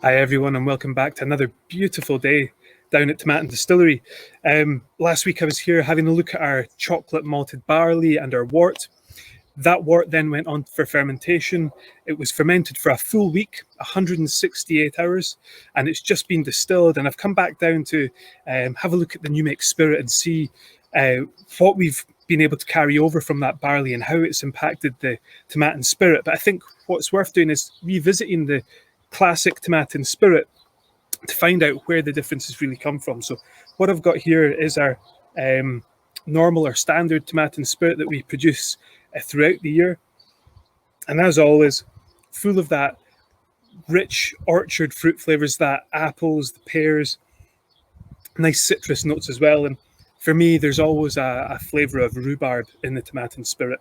Hi everyone, and welcome back to another beautiful day down at Tomatin Distillery. Last week I was here having a look at our chocolate malted barley and our wort. That wort then went on for fermentation. It was fermented for a full week, 168 hours, and it's just been distilled. And I've come back down to have a look at the new make spirit and see what we've been able to carry over from that barley and how it's impacted the Tomatin spirit. But I think what's worth doing is revisiting the classic Tomatin spirit to find out where the differences really come from. So what I've got here is our normal or standard Tomatin spirit that we produce throughout the year. And as always, full of that rich orchard fruit flavors, that apples, the pears, nice citrus notes as well. And for me, there's always a flavor of rhubarb in the Tomatin spirit.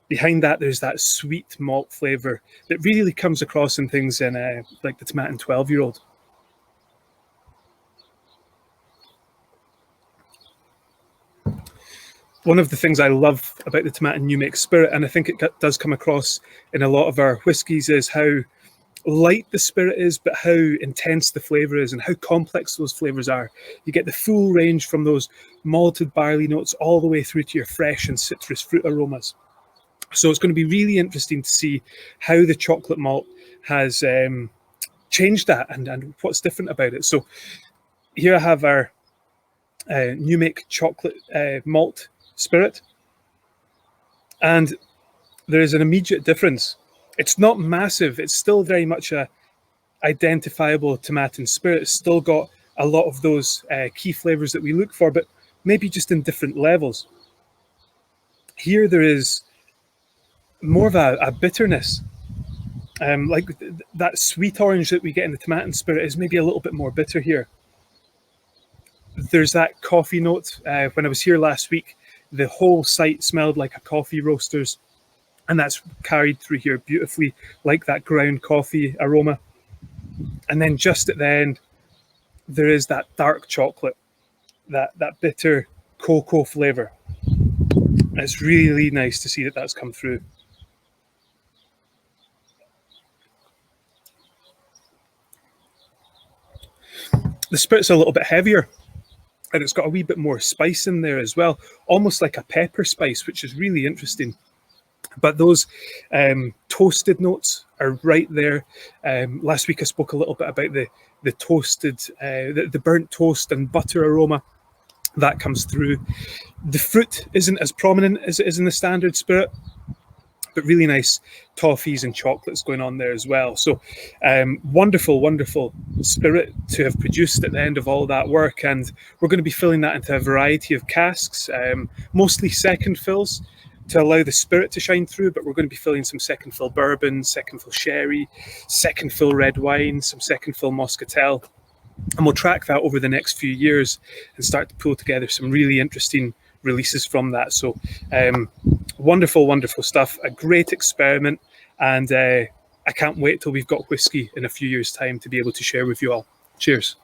Behind that, there's that sweet malt flavour that really comes across in things in like the Tomatin 12-year-old. One of the things I love about the Tomatin New Make Spirit, and I think it does come across in a lot of our whiskies, is how light the spirit is, but how intense the flavour is and how complex those flavours are. You get the full range from those malted barley notes all the way through to your fresh and citrus fruit aromas. So it's going to be really interesting to see how the chocolate malt has changed that and what's different about it. So here I have our new make chocolate malt spirit, and there is an immediate difference. It's not massive. It's still very much a identifiable Tomatin spirit. It's still got a lot of those key flavors that we look for, but maybe just in different levels. Here there is more of a bitterness, like that sweet orange that we get in the Tomatin spirit is maybe a little bit more bitter here. There's that coffee note. When I was here last week, the whole site smelled like a coffee roasters, and that's carried through here beautifully, like that ground coffee aroma. And then just at the end, there is that dark chocolate, that bitter cocoa flavor. It's really nice to see that that's come through. The spirit's a little bit heavier, and it's got a wee bit more spice in there as well, almost like a pepper spice, which is really interesting. But those toasted notes are right there. Last week I spoke a little bit about the toasted, the burnt toast and butter aroma that comes through. The fruit isn't as prominent as it is in the standard spirit, but really nice toffees and chocolates going on there as well. So wonderful, wonderful spirit to have produced at the end of all that work. And we're going to be filling that into a variety of casks, mostly second fills to allow the spirit to shine through, but we're going to be filling some second fill bourbon, second fill sherry, second fill red wine, some second fill muscatel. And we'll track that over the next few years and start to pull together some really interesting releases from that. So wonderful, wonderful stuff. A great experiment, and I can't wait till we've got whiskey in a few years' time to be able to share with you all. Cheers.